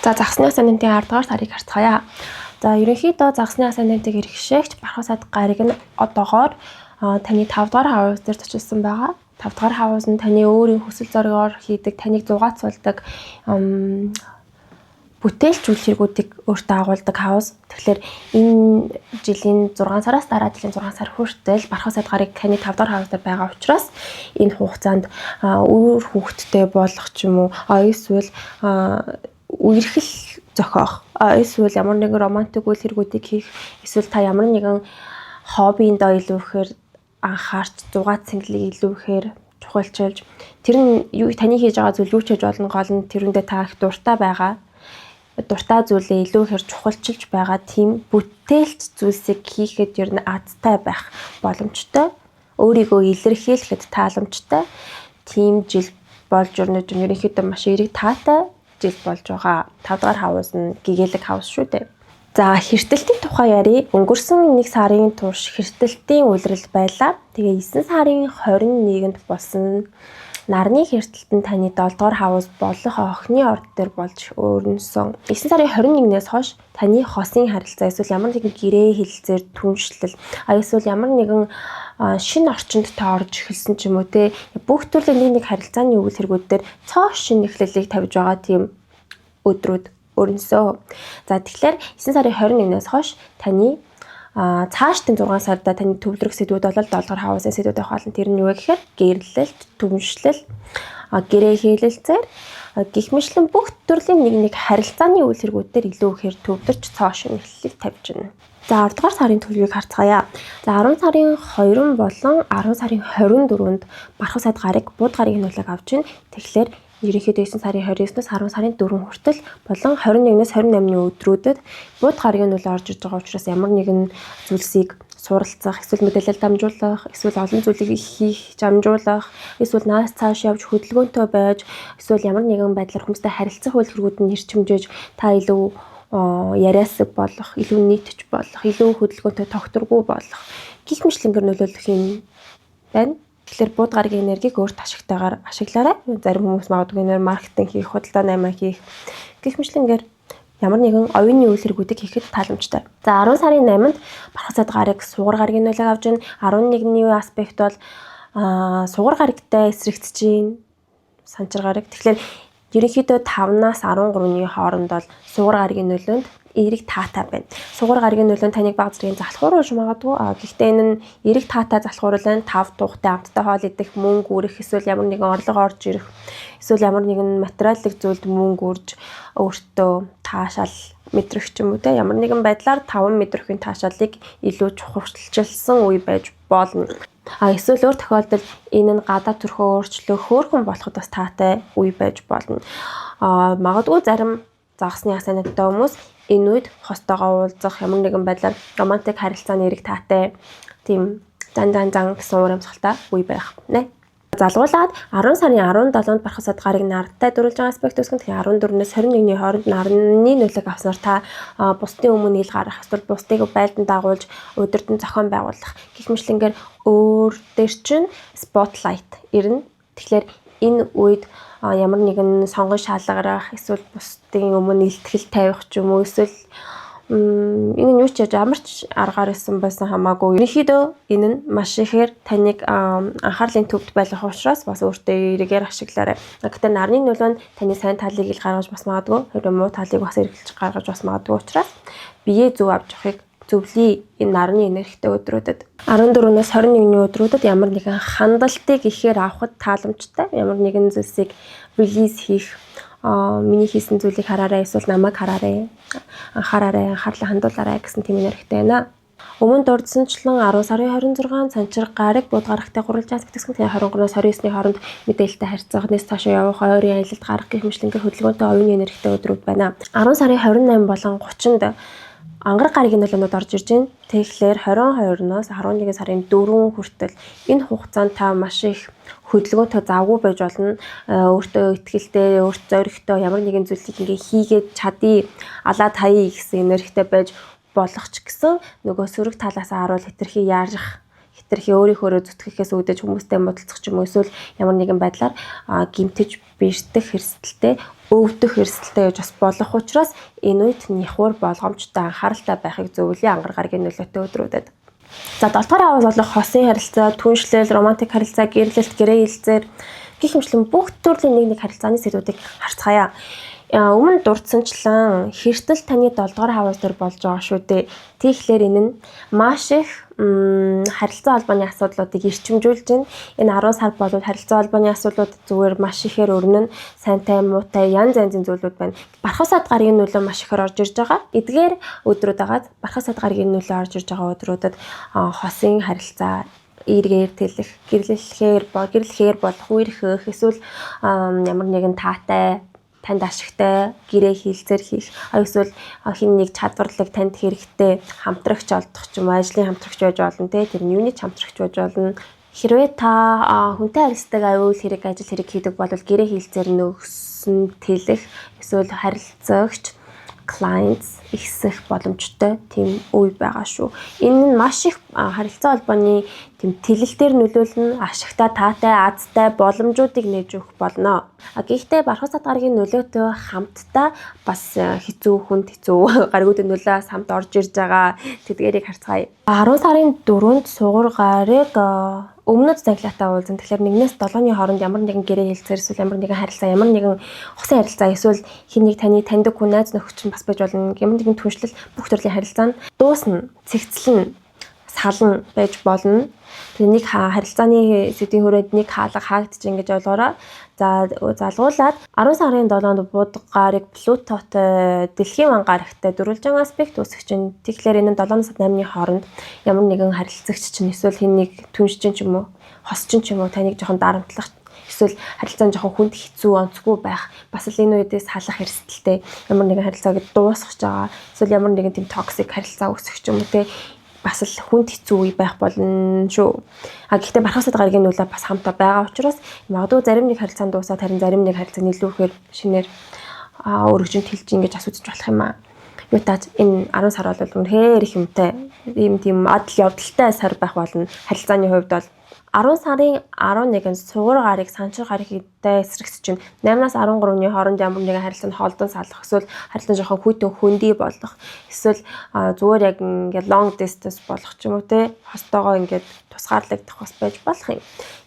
За загсны асаанинтын 10 дугаар сарыг харцгаая. За ерөнхийдөө загсны асаанинтыг эрхшээгч Бархасад гариг нь одоогоор таны 5 дугаар хавьяас дээр зочилсан байгаа. 5 дугаар хавьяас нь таны өөрийн хүсэл зоригоор хийдэг, таныг зугаацуулдаг бүтээлч үйл хэрэгүүдийг өөртөө агуулдаг хавьяас. Тэгэхээр энэ жилийн 6 сараас дараа жилийн 6 сар хүртэл Бархасад гариг таны 5 дугаар хавьяас дээр байгаа учраас энэ хугацаанд өөр хүүхэдтэй болох ч юм уу эсвэл үерхэл зохиох эсвэл ямар нэгэн романтик үйл хэрэгүүдийг хийх эсвэл та ямар нэгэн хоббиндоо илүү ихээр анхаарч зугаат цэнгэлийг илүү ихээр чухалчилж тэр нь юу таны хийж байгаа зүйл юу ч хийж болно гол нь тэрэндээ та их дуртай байгаа дуртай зүйлээ илүү ихээр чухалчилж байгаа тийм бүтээлч зүйлсийг хийхэд ер нь азтай байх боломжтой өөрийгөө илэрхийлэхэд тааламжтай тийм жил болж ерөнхийдөө маш эерэг таатай жил болж байгаа. 5 дугаар хавьяас нь гэгээлэг хавьяас шүү дээ. За хэртэлтийн тухай ярий. Өнгөрсөн 1 сарын турш хэртэлтийн үйлрэл байлаа. Тэгээ 9 сарын 21-нд болсон нарны хэртэлтэн таны 7 дугаар хавьяас болох охины орд дээр болж өөрнөсөн. 9 сарын 21-ээс хойш таны хосын харилцаа эсвэл ямар нэгэн гэрээ хэлэлцээр түншлэл эсвэл ямар нэгэн шинэ орчинд та орж эхэлсэн ч юм уу те бүх төрлийн нэг харилцааны үйл хэрэгүүд дээр цоо шинэ эхлэлийг тавьж байгаа тийм өдрүүд өрнөсөө. За тэгэхээр 9 сарын 21-ээс хойш таны цаашдын 6 сарда таны төвлөрөх сэдвүүд бол 7 дугаар хавьяасын сэдвүүд байх болно. Тэр нь юу гэхээр гэрлэлт, түншлэл, гэрээ хэлэлцээр гэх мэтлэн бүх төрлийн нэг харилцааны үйл хэрэгүүдээр илүү ихээр төвлөрч цоо шинэ эхлэлийг тавьж байна. За 10 дугаар сарын төлөвийг харцгаая. За 10 сарын 2 болон 10 сарын 24-нд Бархасад гариг бууд гаригийн нөлөөг авч байна. Тэгэхээр ерөнхийдөө 9 сарын 29-ноос 10 сарын 4 хүртэл болон 21-ноос 28-ны өдрүүдэд бууд гаригийн нөлөө орж иж байгаа учраас ямар нэгэн зүйлсийг суралцах, эсвэл мэдээлэл дамжуулах, эсвэл олон зүйлийг хийх, дамжуулах, эсвэл наас цааш явж хөдөлгөөнтэй байж, эсвэл ямар нэгэн байдлаар хүмүүстэй харилцах үйл хэрэгүүд нь нэрчимжээж та илүү яриасаг болох, илүү нийтж болох, илүү хөдөлгөөнтэй тогтворгүй болох гих мэтлэнгээр нөлөөлөх юм байна. Тэгэхээр бууд гаригийн энергийг өөрт ашигтайгаар ашиглаарай. Зарим хүмүүс магадгүй нэр маркетинг хийх, худалдаа наймаа хийх гих мэтлэнгээр ямар нэгэн оюуны үйл хэрэгүүдийг хийхэд тааламжтай. За 10 сарын 8-нд Бархасад гариг сугар гаригийн нөлөөг авч байна. 11-ний аспект бол сугар гаригтай эсрэгдэж байна. Санчир гариг. Тэгэхээр ерөнхийдөө 5-наас 13-ны хооронд бол сугар гаригийн нөлөөнд эерэг таатай байна. Сугар гаригийн нөлөөнд таныг баг зэргийн залхуур уж магадгүй. Гэхдээ энэ нь эерэг таатай залхуур нь 5 тухтай амттай хоол идэх, мөнгө үрэх, эсвэл ямар нэгэн орлого орж ирэх, эсвэл ямар нэгэн материалын зүйлд мөнгө үрж өөртөө таашаал мэдрэх ч юм уу те ямар нэгэн байдлаар 5 мэдрэхүйн таашаалыг илүү чухалчилсан үе байж болно. Эсвэл өөр тохиолдолд энэ нь гадаад төрхөө өөрчлөх хөөрхөн болоход бас таатай үе байж болно. Магадгүй зарим загсны асаанаттай хүмүүс энэ үед хостойгоо уулзах ямар нэгэн байдлаар романтик харилцааны эерэг таатай тийм зан гэсэн уур амьсгалтай үе байх нэ. Залгуулад 10 сарын 17-нд Бархасад гариг нартай дөрвөлж байгаа аспект үүсгэн тэгэхээр 14-өөс 21-ний хооронд нарны нөлөөг авснаар та бусдын өмнө ил гарах эсвэл бусдыг байлдан дагуулж өдөртөн зохион байгуулах гэх мэтлэнгээр өөр дээр чинь спотлайт ирнэ. Тэгэхээр энэ үед ямар нэгэн сонгон шалгарах эсвэл бусдын өмнө илтгэл тавих ч юм уу эсвэл энэ нь юу ч ямар ч аргаар исэн байсан хамаагүй. Ерөнхийдөө энэ нь маш ихээр таныг анхаарлын төвд байлгах учраас бас өөртөө эргээр ашиглаарай. Гэхдээ нарны нөлөө нь таны сайн талыг ил гаргаж бас магадгүй, хэвээ муу талыг бас эргэлж гаргаж бас магадгүй учраас биеэ зөв авч явахыг зөвлөе энэ нарны энергитэй өдрүүдэд. 14-өөс 21-ний өдрүүдэд ямар нэгэн хандлтыг ихээр авахд тааламжтай, ямар нэгэн зүйлсийг релиз хийх миний хийсэн зүйлийг хараарай эсвэл намайг хараарай. Анхаараарай, анхаарлаа хандуулаарай гэсэн тийм энергитэй байна. Өмнө дурдсанчлан 10 сарын 26-нд санчир гариг бууд гарагтай гурвалжаас гэтгсэн. Тэгээ 23-аас 29-ний хооронд мэдээлэлтэй харьцах, нэс цаашаа явах, ойрын аялалд гарах гэх мэтлэнгээр хөдөлгөөнтэй оюуны энергитэй өдрүүд байна. 10 сарын 28 болон 30-нд ангар гаригийн нөлөөнүүд орж ирж байна. Тэгэхээр 22-ноос 11 сарын 4 хүртэл энэ хугацаанд та маш их хөдөлгөөнтэй завгүй байж болно. Өөртөө ихтэй, өөрт зоригтой ямар нэгэн зүйлийг ингээ хийгээд чадъя, алаад хаяа гэсэн энергитэй байж болох ч гэсэн нөгөө сөрөг талаас харуул хэтэрхий яарах, хэтэрхий өөрийнхөө зүтгэхээс үүдэж хүмүүстэй модалцох ч юм уу эсвэл ямар нэгэн байдлаар гимтэж бэртэх хэрсэлтэй өвдөх эрсдэлтэй гэж бас болох учраас энэ үед няхуур болгоомжтой анхааралтай байхыг зөвлөе ангар гарагийн нөлөөтэй өдрүүдэд. За 7 дугаар авал болох хосын харилцаа, түншлэл, романтик харилцаа, гэрлэлт, гэрээ хэлцээр гэх мэтлэн бүх төрлийн нэг харилцааны сэдвүүдийг харцгаая. Өмнө дурдсанчлан хэртэл таны 7 дугаар хаваас дээр болж байгаа шүү дээ. Тэгэхээр энэ нь маш их харилцаа холбооны асуудлуудыг эрчимжүүлж байна. Энэ 10 сар болоод харилцаа холбооны асуудлууд зүгээр маш ихээр өрнөн, сайнтай, муутай, янз янзын зүйлүүд байна. Бархасаад гарагийн нөлөө маш ихээр орж ирж байгаа. Эдгээр өдрүүд агаад бархасаад гарагийн нөлөө орж ирж байгаа өдрүүдэд хосын харилцаа эргээр тэлэх, гэрлэхээр болох үерхэх, эсвэл ямар нэгэн таатай танд ашигтай гэрээ хийлцэр хийх, эсвэл хин нэг чадварлаг танд хэрэгтэй хамтрагч олдох ч юм уу, ажлын хамтрагч байж болно те, тэр нь юуны хамтрагч байж болно. Хэрвээ та хүнтэй харилцааг аюул хэрэг ажил хэрэг хийдэг бол гэрээ хийлцэр нөгсөн тэлэх, эсвэл харилцагч clients ихсэх боломжтой тийм үе байгаа шүү. Энэ нь маш их харилцаа холбооны тийм тэлэлтээр нөлөөлнө, ашигтай, таатай, азтай боломжуудыг нээж өгөх болно. Гэхдээ бархасаад гарагийн нөлөөтэй хамтдаа бас хүнд хэцүү гаригуудын нөлөөс хамт орж ирж байгаа тэдгээрийг харцгаая. 10 сарын 4-нд сугар гарыг өмнөд цаглаатай уулзсан. Тэгэхээр 1-ээс 7-ны хооронд ямар нэгэн гэрээ хэлцээр, эсвэл ямар нэгэн харилцаа, ямар нэгэн хосын харилцаа, эсвэл хин нэг таны таньдаг хүн, найз нөхөд чинь бас байж болно. Ямар нэгэн түншлэл бүх төрлийн харилцаа нь дуусна, цэгцлэн, сална байж болно. Тэгээ нэг харилцааны сэдвийн хүрээнд нэг хаалга хаагдчих ингэж ойлгоорой. За залгуулад 10 сарын 7-нд бууд гарыг Плутотой дэлхийн ван гарагтай дөрвөлжин аспект үүсгэж байна. Тэгэхээр энэ 7-аас 8-ны хооронд ямар нэгэн харилцагч чинь эсвэл хин нэг түншчин ч юм уу, хосчин ч юм уу таныг жоохон дарамтлах, эсвэл харилцаан жоохон хүнд хэцүү онцгүй байх, бас л энэ үедээс халах эрсдэлтэй ямар нэгэн харилцааг дуусгах байгаа. Эсвэл ямар нэгэн тийм токсик харилцаа үүсгэх юм уу те, бас л хүнд хэцүү үе байх болно шүү. Гэхдээ бархасаад гарагийн нөлөө бас хамтаа байгаа учраас магадгүй зарим нэг харилцаанд дуусаад харин зарим нэг харилцаа нийлүүлэхээр шинээр өргөжөнд хэлж ингэж асуудаж болох юм аа. Юу тааж энэ 10 сар бол үнэхээр их юмтай, ийм тийм адал явдалтай сар байх болно. Харилцааны хувьд бол 10 сарын 11-нд сугар гарыг санчир гарыг хэдтэй эсрэгч чинь 8-аас 13-ны хооронд ямар нэгэн харилцаанд холдон салах, эсвэл харилцаа жоохон хүйтэн хөндөй болох, эсвэл зүгээр яг ингээд long distance болох ч юм уу те, хостойгоо ингээд тусгаарлагдах бас байж болох юм.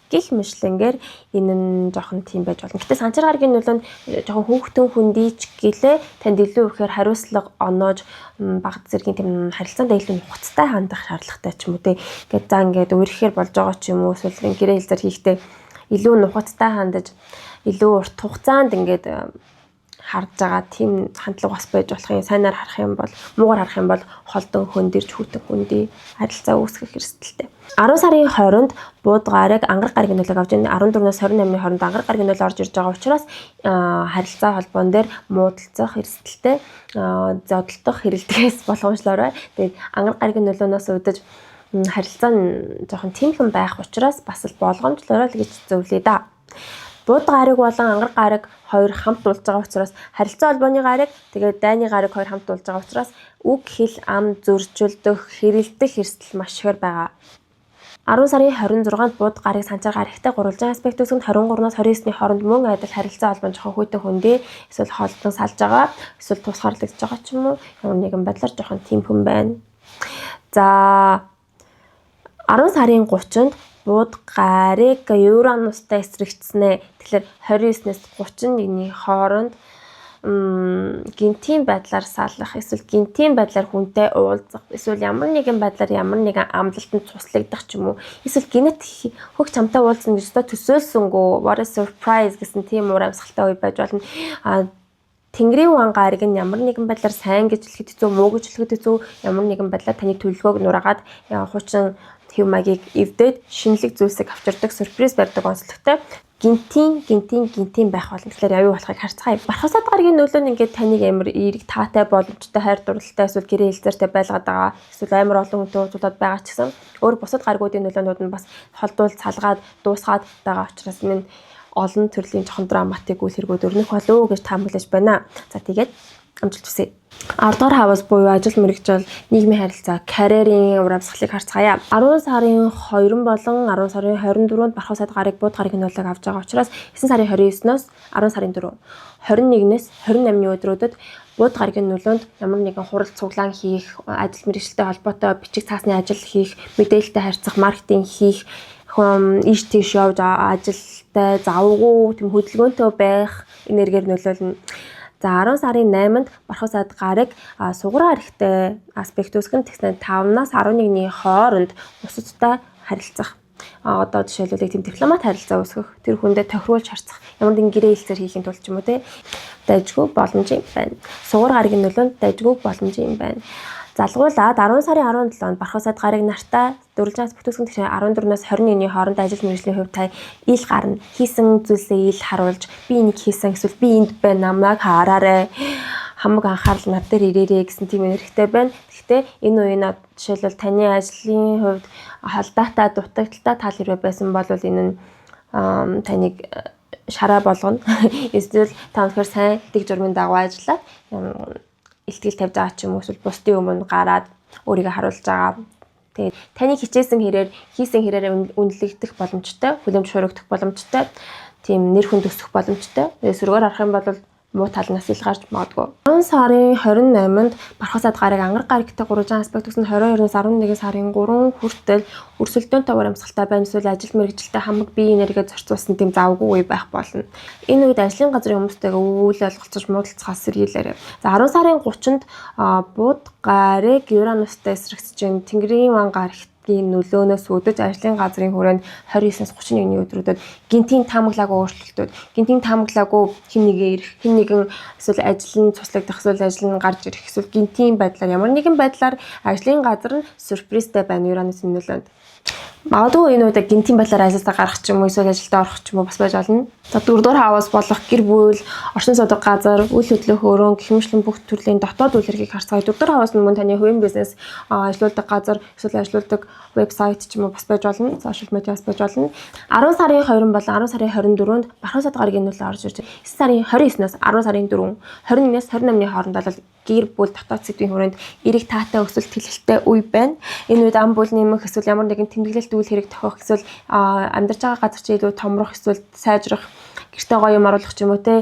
Гэх мэтлэнгээр энэ нь жоохон тийм байж болно. Гэтэ санчир гарагийн нөлөө нь жоохон хүүхдэн хүндийч гэлээ танд илүү ихээр хариуцлага оноож багт зэргийн тийм харилцаанд илүү нухацтай хандах шаардлагатай ч юм уу те. Ингээд за ингээд өөрөөр болж байгаа ч юм уу, эсвэл гэрээ хэлцэр хийхдээ илүү нухацтай хандаж илүү урт хугацаанд ингээд харж байгаа тийм хандлага бас байж болох юм. Сайнаар харах юм бол, муугар харах юм бол холдон хөндөрж хүүтэн хүндий харилцаа үүсгэх эрсдэлтэй. 10 сарын 20-нд бууд гарыг ангар гарагийн нөлөөг авч байна. 14-өөс 28-ны хооронд ангар гарагийн нөлөө орж ирж байгаа учраас харилцаа холбоон дээр муудалцах эрсдэлтэй, зодтолдох хэрэлдгээс болгоомжлоорой. Тэгээд ангар гарагийн нөлөөнөөс үүдэж харилцаа нь жоохон тэмхэн байх учраас бас л болгоомжлоорой л гэж зөвлөе да. Бууд гараг болон ангар гараг хоёр хамт уулж байгаа учраас харилцаа холбооны гараг тэгээд дайны гараг хоёр хамт уулж байгаа учраас үг хэл ам зөрчилдөх, хэрэлдэх эрсдэл маш ихээр байгаа. 10 сарын 26-нд бууд гарыг санчаар гарагтай гурвалжин аспект үүсгэнд 23-наас 29-ны хооронд мөн адил харилцаа холбоон жоохон хүйтэн хүндээ, эсвэл холдон салж байгаа, эсвэл тусгаарлагдж байгаа ч юм уу, ямар нэгэн байдлаар жоохон тэмхэн байна. За 10 сарын 30-нд бууд гарыг Уранустай эсрэгцснэ. Тэгэхээр 29-ээс 31-ний хооронд гинтийн байдлаар салах, эсвэл гинтийн байдлаар хүнтэй уулзах, эсвэл ямар нэгэн байдлаар ямар нэгэн амлалтанд туслагдах ч юм уу, эсвэл гинэт хөгч хамтаа уулзна гэж төсөөлсөнгөө what a surprise гэсэн тийм уур амьсгалтай үе байж болно. Тэнгэрийн ван гараг нь ямар нэгэн байдлаар сайн гэж хэлэхэд хэцүү, муу гэж хэлэхэд хэцүү, ямар нэгэн байдлаар таны төлөвлөгөөг нураагаад хуучин хэв маягийг эвдээд шинэлэг зүйлсийг авчирдаг, сюрприз барьдаг онцлогтой гинтийн байх болно. Тэгэхээр аюу болохыг харцгаая. Бархасаад гарагийн нөлөө нь ингээд таныг амар эерэг таатай, боломжтой, хайр дурлалтай, эсвэл гэрээ хэлцээртэй байлгаад байгаа, эсвэл амар олон хүнтэй уулзаад байгаа ч гэсэн өөр бусад гаргуудын нөлөөнүүд нь бас холдуул салгаад дуусгаад байгаа учраас минь олон төрлийн жоохон драматик үйл хэрэгүүд өрнөх болов уу гэж таамаглаж байна. За тэгээд амжилт хүсье. 10 дугаар хавас буюу ажил мэргэжил, нийгмийн харилцаа, карьерийн ур амьсгалыг харцгаая. 10 сарын 20 болон 10 сарын 24-нд Бархуу сайд гарыг бууд гарын хөнөөлөг авч байгаа учраас 9 сарын 29-ноос 10 сарын 4, 21-ээс 28-ны өдрүүдэд бууд гаргийн нөлөөнд ямар нэгэн хурал цуглаан хийх, ажил мэргэжилтэй холбоотой бичиг цаасны ажил хийх, мэдээлэлтэй харьцах, маркетинг хийх, ийш тийш явж ажилтай завгүй тэм хөдөлгөөнтэй байх энергээр нөлөөлнө. За 10 сарын 8-нд Бархуу сайд гарыг суграа хэрэгтэй аспект үүсгэн тэгснэ 5-наас 11-ний хооронд бусадтай харилцах. Одоо жишээлбэл тийм дипломат харилцаа үүсгэх, тэр хүндээ тохируулж харцах, ямар нэгэн гэрээ хэлцээр хийхин тулд ч юм уу те дайжгүй боломж юм байна. Сугар гаргийн нөлөөнд дайжгүй боломж юм байна. Залгуулад 10 сарын 17-нд Бархуу сайд гарыг нартай дөрвөлжээс бүтээсгэн тэгшээ 14-наас 21-ний хооронд ажил мэргэжлийн хувьд та ил гарна. Хийсэн зүйлсээ ил харуулж би энийг хийсэн эсвэл би энд байна намайг хараарай. Хамаг анхаарал над дээр ирээрэй гэсэн тийм энергитэй байна. Гэхдээ энэ үеийн жишээлбэл таны ажлын хувьд холдоотой дутагдaltaй тал хэрвээ байсан бол энэ нь таныг шараа болгоно. Эсвэл та өнөхөр сайн дэг журмын дагуу ажиллаад илтгэл тавьж байгаа ч юм уу эсвэл бусдын өмнө гараад өөрийгөө харуулж байгаа. Тэгээд таны хичээсэн хэрээр хийсэн хэрээр үнэлэгдэх боломжтой, хүлэмж шуургадах боломжтой, тийм нэр хүнд өсөх боломжтой. Эсвэргээр харах юм бол муу талнаас ил гарч магадгүй. 10 сарын 28-нд Бархуу сайд гарыг ангар гарагтай 300 аспект гэсэн 22-оос 11 сарын 3 хүртэл өрсөлдөөнтэй ур амьсгалтай байна эсвэл ажил мэргэжилтэй хамаг бие энерги зарцуулсан тийм завгүй үе байх болно. Энэ үед ажлын газрын хүмүүстэйгээ үйл ойлголцож муудалцахаас сэргийлээрэй. За 10 сарын 30-нд бууд гарыг Юранустай эсрэгсэж Тэнгэрийн ван гарагт нөлөөнөөс үүдэж ажлын газрын хүрээнд 29-с 31-ний өдрүүдэд гинтийн таамаглаагүй өөрчлөлтүүд, гинтийн таамаглаагүй хин нэгэн эсвэл ажил нь цуслагдах, эсвэл ажил нь гарч ирэх, эсвэл гинтийн байдлаар ямар нэгэн байдлаар ажлын газар нь сюрпризтэй байна Юранусын нөлөөнд. Магадгүй энэ үед гинтийн байдлаар ажилдаа гарах ч юм уу, эсвэл ажилдаа орох ч юм уу бас байж болно. За 4 дугаар хаваас болох гэр бүл, орчин суудаг газар, үйл хөдлөх өрөө, гэх мэтлэн бүх төрлийн дотоод үйл хэргийг харцгаая. 4 дугаар хаваас нь мөн таны хувийн бизнес ажилладаг газар, эсвэл ажилладаг вебсайт ч юм уу бас байж болно. Сошиал медиас байж болно. 10 сарын 20 болон 10 сарын 24-нд Бархуу сайд гаргийн нөлөө орж ирж байна. 9 сарын 29-наас 10 сарын 4, 21-ээс 28-ны хооронд бол гэр бүл дотоод сэдвийн хүрээнд эрэг таатай өсөлт хэлэлттэй үе байна. Энэ үед ам бүл нэмэх эсвэл ямар нэгэн тэмдэглэлт үйл хэрэг тохиох эсвэл амьдарч байгаа газар чи илүү томрох эсвэл сайжрах, гэртээ гоё юм оруулах ч юм уу те.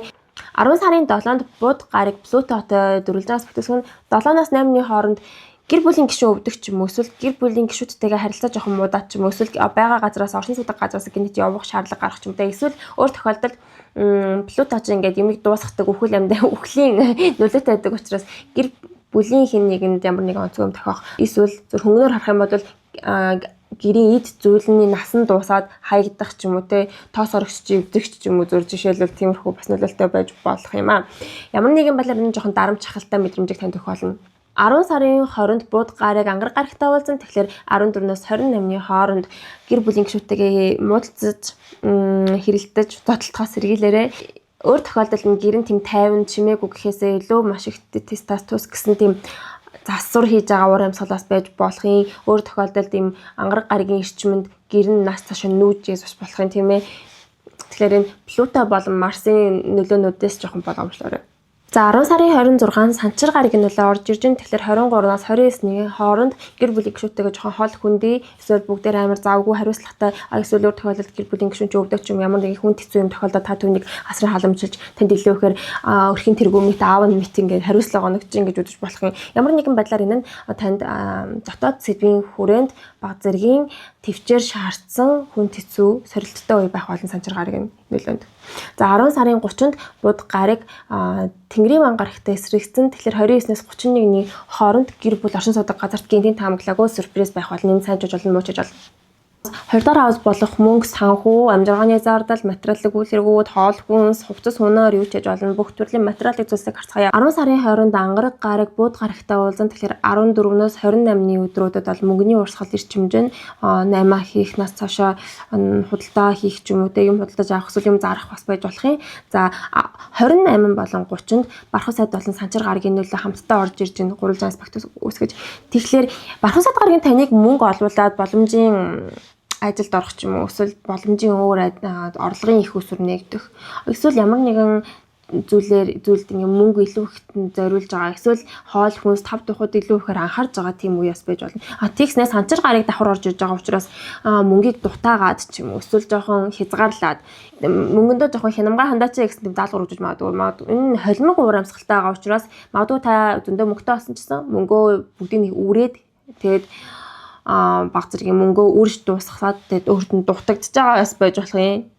10 сарын 7-нд бууд гарыг Плутотой дөрвөлжээс бүтээсгэн 7-наас 8-ны хооронд гэр бүлийн гишүүн өвдөх ч юм уу эсвэл гэр бүлийн гишүүдтэйгээ харилцаа жоохон муудаад ч юм уу эсвэл байгаа газраас оршин суудаг газраас гинт явах шаардлага гарах ч юм те. Эсвэл өөр тохиолдолд Плуточ ингээд юмыг дуусгадаг үхэл амьдаа үхлийн нөлөөтэй байдаг учраас гэр бүлийн хин нэгэнд ямар нэгэн онцгой юм тохиох. Эсвэл зөв хөнгөнөөр харах юм бол гэрийн эд зүйлний насан дуусаад хаягдах ч юм уу те, тоос орогч өвдөгч ч юм уу зөв жишээлбэл тиймэрхүү бас нөлөөлтэй байж болох юм аа. Ямар нэгэн байдлаар энэ жоохон дарамт чахалтай мэдрэмжийг танд өгөх болно. 10 сарын 20-нд бууд гарыг ангар гарагтай уулзсан. Тэгэхээр 14-нөөс 28-ны хооронд гэр бүлийн гишүүдтэйгээ муудалцаж, хэрэлдэж, дотолтохоос сэргийлээрэй. Өөр тохиолдолд нь гэрэн тийм тайван чимээгүй гэхээсээ илүү маш их тестас тус гэсэн тийм засвар хийж байгаа ур амьсгалаас байж болохын. Өөр тохиолдолд ийм ангар гарагийн эрчимэнд гэрэн нас цаашаа нүүжээс бас болохын тийм ээ. Тэгэхээр энэ Плуто болон Марсын нөлөөнүүдээс жоохон болгоомжлоорой. За 10 сарын 26-нд санчир гарагийн нөлөө орж ирж байна. Тэгэхээр 23-наас 29-ний хооронд гэр бүлийн гишүүдтэйгээ жоохон хол хүндий, эсвэл бүгдээр амар завгүй хариуцлагатай, эсвэл өөр тохиолдолд гэр бүлийн гишүүн ч өвдөг ч юм ямар нэгэн хүнд хэцүү юм тохиолдоод та түүнийг асран халамжилж танд илүү ихээр өрхийн тэргүүмит аав нь мэт ингээд хариуцлага оногч ингэж үзэж болох юм. Ямар нэгэн байдлаар энэ нь танд дотоод сэдвийн хүрээнд баг зэргийн төвчээр шаардсан хүнд хэцүү сорилттой үе байх болон санчир гарагийн нөлөөнд. За 10 сарын 30-нд бууд гарыг Тэнгэрийн ван гарагтай эсрэгцэн. Тэгэхээр 29-ээс 31-ний хооронд гэр бүл оршин суудаг газарт гинтийн таамаглаагүй сюрприз байх болно. Энэ сайжруулж болно, муучж болно. 2 дахь хавс болох мөнгө, санхүү, амжиргааны зардал, материалын үйл хэрэгүүд, хоол хүнс, хувцас хүнээр юу ч хийж болно. Бүх төрлийн материалын зүйлсийг харцгаая. 10 сарын 20-нд ангараг гараг бууд гарагтай уулзсан. Тэгэхээр 14-нөөс 28-ны өдрүүдэд бол мөнгөний урсгал эрчимж нь 8 хийх, нас цаашаа худалдаа хийх ч юм уу те, юм худалдаж авах эсвэл юм зарах бас байж болох юм. За 28 болон 30-нд Бархуу сайд болон санчир гарагийн нөлөө хамтдаа орж ирж байна. Гурван аспект үүсгэж. Тэгэхээр Бархуу сайд гарагийн таныг мөнгө олбуулад боломжийн ажилд орох ч юм уу, эсвэл боломжийн өөр орлогын их усүр нэгдэх. Эсвэл ямар нэгэн зүйлд ингээ мөнгө илүү ихэнд зориулж байгаа. Эсвэл хоол хүнс тав тухайд илүү ихээр анхаарж байгаа тийм үе бас байж болно. Тэгснээс санчир гарыг давхар орж иж байгаа учраас мөнгийг дутаагаад ч юм уу эсвэл жоохон хязгаарлаад мөнгөндөө жоохон хянамга хандаач гэсэн тийм даалгавар өгч магадгүй. Энэ холимог уур амьсгалтай байгаа учраас магадгүй та зөндөө мөнгөтэй болсон ч гэсэн мөнгөө бүгдийг үрээд тэгээд баг зэргийн мөнгөө үрж дуусгахад тэгээд өөрт нь дутагдж байгаа бас байж болох юм.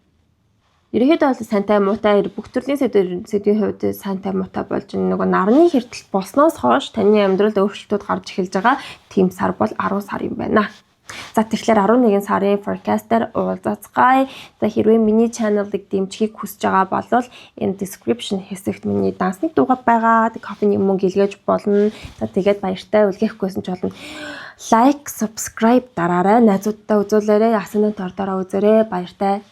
Ерөнхийдөө бол сантай муутай бүх төрлийн сэдвийн хувьд сантай муутай болж нөгөө нарны хэртэл болсноос хойш таны амьдралд өөрчлөлтүүд гарч эхэлж байгаа тийм сар бол 10 сар юм байна. За тэгэхээр 11 сарын forecast-аар уулзацгаая. За хэрвээ миний channel-ыг дэмжихийг хүсэж байгаа бол энэ description хэсэгт миний дансны дугаар байгаа. Кофений мөнгө илгээж болно. За тэгээд баяртай үлгээхгүйсэн ч болно. Like, subscribe дараарай. Найзуудтай үзүүлээрэй. Асанаа тордороо үзээрэй. Баяртай.